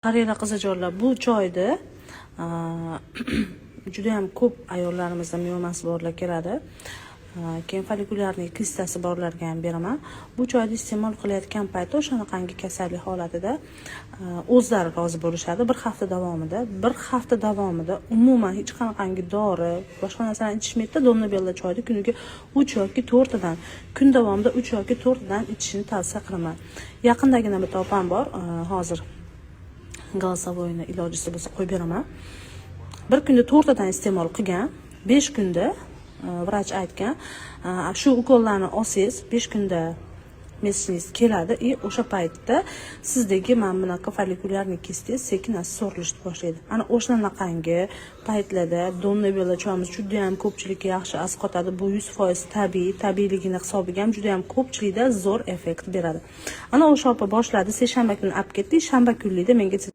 Qaranglar qizajonlar, bu choyni juda ham ko'p ayollarimizda miyomasi borlar keladi. Keyin folikulyarniy kistasi borlarga ham beraman. Bu choyni iste'mol qilayotgan paytda o'shanaqangi kasallik holatida o'zlari rozi bo'lishadi. Bir hafta davomida umuman hech qanaqangi dori, boshqa narsalarni ichishmaydi. Donnabella choyni kuniga 3 yoki 4 tadan, kun davomida 3 yoki 4 tadan ichishni tavsiya qilaman. Yaqindagina bitta opam bor, hozir голосовойni ilojisi bo'lsa qo'yib beraman. Bir kunda 4 tadan iste'mol qilgan, 5 kunda vrach aytgan, shu ukollarni olsangiz 5 kunda messingiz keladi. O'sha paytda sizdagi mana bunaqa folikulyarniy kistingiz sekin-asta so'rilishni boshlaydi. Ana o'shanaqangi paytlarda Donnabella choyimiz juda ham ko'pchilikka yaxshi asqotadi. Bu 100% tabiiyligini hisobiga ham juda ham ko'pchilikda zo'r effekt beradi. Ana o'sha opa boshladi, seshanba kuni olib ketdik, shanba kunlikda menga